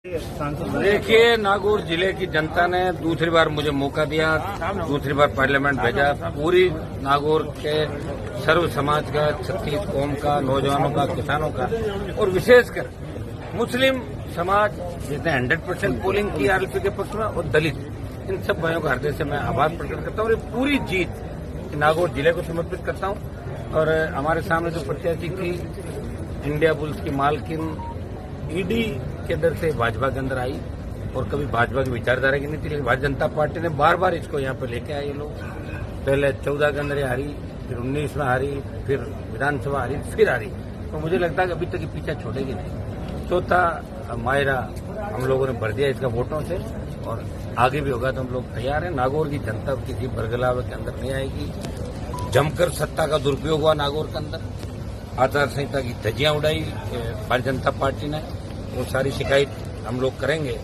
देखिए, नागौर जिले की जनता ने दूसरी बार मुझे मौका दिया, दूसरी बार पार्लियामेंट भेजा। पूरी नागौर के सर्व समाज का, 36 कौम का, नौजवानों का, किसानों का और विशेषकर मुस्लिम समाज जिसने 100% पोलिंग की आरएलपी के पक्ष में और दलित, इन सब भाइयों का हृदय से मैं आभार प्रकट करता हूँ और ये पूरी जीत नागौर जिले को समर्पित करता हूँ। और हमारे सामने जो प्रत्याशी थी इंडिया बुल्स की मालकिन, ईडी के दर से भाजपा के अंदर आई और कभी भाजपा की विचारधारा की नहीं थी, लेकिन भारतीय जनता पार्टी ने बार बार इसको यहाँ पर लेके आए। ये लोग पहले 14 के अंदर हारी, फिर 19 में हारी, फिर विधानसभा हारी, फिर हारी। तो मुझे लगता है कि अभी तक ये पीछा छोड़ेगी नहीं। चौथा मायरा हम लोगों ने भर दिया इसका वोटों से और आगे भी होगा तो हम लोग तैयार हैं। नागौर की जनता किसी बरगलावे के अंदर नहीं आएगी। जमकर सत्ता का दुरुपयोग हुआ नागौर के अंदर, आचार संहिता की धज्जियां उड़ाई भारतीय जनता पार्टी ने, वो सारी शिकायत हम लोग करेंगे।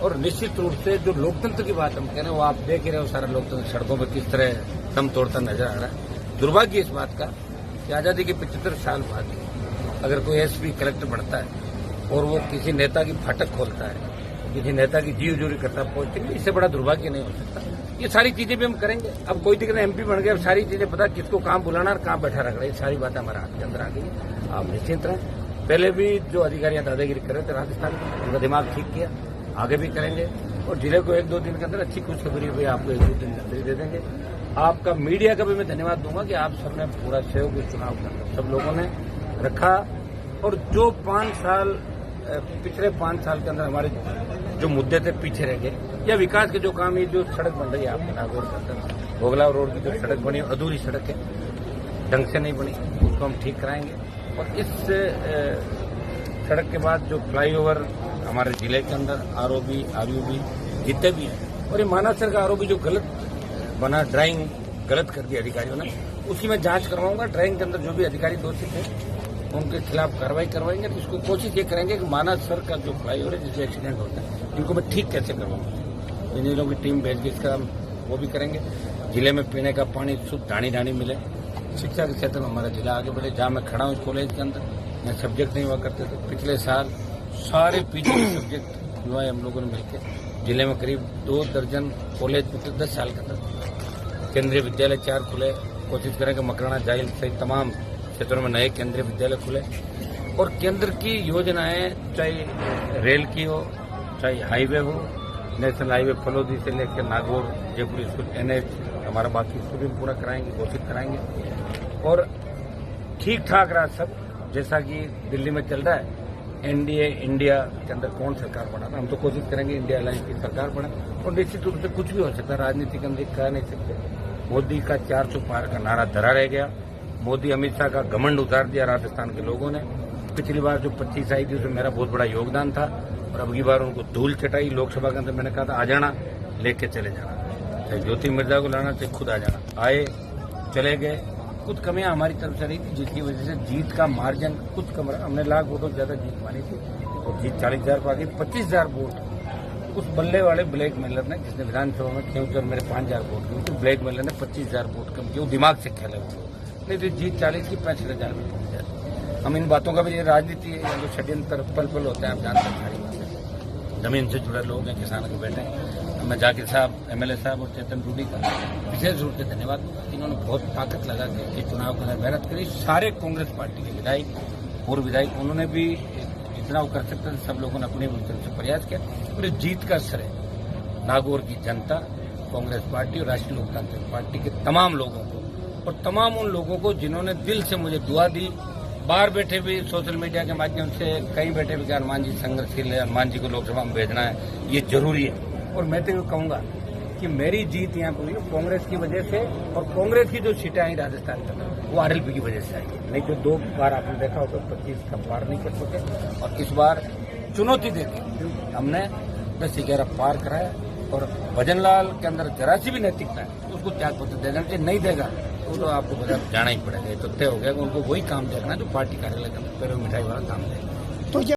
और निश्चित रूप से जो लोकतंत्र की बात हम कह रहे हैं वो आप देख ही रहे हो, सारा लोकतंत्र सड़कों पर किस तरह दम तोड़ता नजर आ रहा है। दुर्भाग्य इस बात का कि आजादी के 75 साल बाद अगर कोई एसपी कलेक्टर बनता है और वो किसी नेता की फाटक खोलता है, किसी नेता की जी हजूरी करता है पहुंचने में, इससे बड़ा दुर्भाग्य नहीं हो सकता। ये सारी चीजें भी हम करेंगे। अब कोई दिक्कत एमपी बन गया, अब सारी चीजें पता किसको कहाँ बुलाना और कहाँ बैठा रखना, ये सारी बातें हमारे हाथ के अंदर आ गई। आप निश्चिंत रहें। पहले भी जो अधिकारी दादागिरी कर रहे थे राजस्थान में, उनका दिमाग ठीक किया, आगे भी करेंगे और जिले को 1-2 दिन के अंदर अच्छी खुशखबरी भी आपको 1-2 दिन के अंदर दे देंगे। आपका मीडिया का भी मैं धन्यवाद दूंगा कि आप सबने पूरा सहयोग इस चुनाव के अंदर सब लोगों ने रखा। और जो 5 साल पिछले 5 साल के अंदर हमारे जो मुद्दे थे पीछे रह गए, या विकास के जो काम, ये जो सड़क बन रही है आपके नागौर के अंदर, भोगला रोड की जो सड़क बनी, अधूरी सड़क है, ढंग से नहीं बनी, उसको हम ठीक कराएंगे। और इस सड़क के बाद जो फ्लाईओवर हमारे जिले के अंदर आरओबी, आरयूबी जितने भी हैं, और ये मानासर का आरओबी जो गलत बना, ड्राइंग गलत कर दी अधिकारियों ने, उसी में जांच करवाऊंगा। ड्राइंग के अंदर जो भी अधिकारी दोषी थे उनके खिलाफ कार्रवाई करवाएंगे। तो इसको कोशिश ये करेंगे कि मानासर का जो फ्लाईओवर है जिससे एक्सीडेंट होता है, इनको मैं ठीक कैसे करवाऊंगा। इंजीनियरों की टीम भेज के इसका वो भी करेंगे। जिले में पीने का पानी शुद्ध ढाणी मिले। शिक्षा के क्षेत्र में हमारा जिला आगे बढ़े। जहाँ मैं खड़ा हूँ इस कॉलेज के अंदर, यहाँ सब्जेक्ट नहीं हुआ करते थे। पिछले साल सारे पीजी सब्जेक्ट हुआ है हम लोगों ने मिलकर। जिले में करीब 2 दर्जन कॉलेज पिछले 10 साल के अंदर। केंद्रीय विद्यालय 4 खुले। कोशिश करेंगे मकराना, जाहिल सहित तमाम क्षेत्रों में नए केंद्रीय विद्यालय खुले। और केंद्र की योजनाएं, चाहे रेल की हो, चाहे हाईवे हो, नेशनल हाईवे फलोदी से लेकर नागौर जयपुर स्कूल, NH हमारा बाकी स्कूल भी पूरा कराएंगे, घोषित कराएंगे। और ठीक ठाक रहा सब, जैसा कि दिल्ली में चल रहा है। एनडीए इंडिया के अंदर कौन सरकार बना था, हम तो कोशिश करेंगे इंडिया अलायंस की सरकार बने। और निश्चित रूप से कुछ भी हो सकता है, राजनीति के अंदर कह नहीं सकते। मोदी का 400 पार का नारा धरा रह गया। मोदी अमित शाह का घमंड उतार दिया राजस्थान के लोगों ने। पिछली बार जो 25 आई थी उसमें मेरा बहुत बड़ा योगदान था और अब की बार उनको धूल चटाई। लोकसभा के अंदर मैंने कहा था आ जाना, लेके चले जाना, चाहे ज्योति मिर्जा को लाना, चाहे खुद आ जाना। आए, चले गए। कुछ कमियां हमारी तरफ से रही थी जिसकी वजह से जीत का मार्जिन कुछ कम रहा। हमने लाख वोटों से ज्यादा जीत मानी थी और जीत 40,000 पर आ गई। 25,000 वोट उस बल्ले वाले ब्लैक मेलर ने, जिसने विधानसभा में क्योंकि जब मेरे 5,000 वोट किए, तो ब्लैक मेलर ने 25,000 वोट कम किए। वो दिमाग से खेले हुए, नहीं तो जीत 40 की 65,000 में पहुंच जाती। हम इन बातों का भी, ये राजनीति है, जो षड्यंत्र पल पल होते हैं, आप जानते हैं। सारी बातें जमीन से जुड़े लोग हैं, किसानों के बेटे हैं। मैं जाकिर साहब, MLA साहब और चेतन टूडी का विशेष रूप से धन्यवाद। इन्होंने बहुत ताकत लगा के इस चुनाव के अंदर मेहनत करी। सारे कांग्रेस पार्टी के विधायक, पूर्व विधायक, उन्होंने भी जितना वो कर सकते थे सब लोगों ने अपने तरफ से प्रयास किया। और इस जीत का श्रेय नागौर की जनता, कांग्रेस पार्टी और राष्ट्रीय लोकतांत्रिक पार्टी के तमाम लोगों को और तमाम उन लोगों को जिन्होंने दिल से मुझे दुआ दी। बाहर बैठे भी सोशल मीडिया के माध्यम से कई बैठे भी कि हनुमान जी संघर्षशील है, हनुमान जी को लोकसभा में भेजना है, ये जरूरी है। और मैं तो कहूंगा कि मेरी जीत यहाँ पर हुई कांग्रेस की वजह से, और कांग्रेस की जो सीटें आई राजस्थान के अंदर वो RLP की वजह से आई। नहीं तो 2 बार आपने देखा होगा 25 का पार नहीं कर सके। और इस बार चुनौती देके हमने 10-11 पार कराया। और भजनलाल के अंदर जरा सी भी नैतिकता है, उसको त्याग पत्र दे देना चाहिए। नहीं देगा तो आपको बाजार जाना ही पड़ेगा। ये तो तय हो गया कि उनको वही काम देखना जो पार्टी कार्यालय के अंदर पैरों मिठाई वाला काम देगा।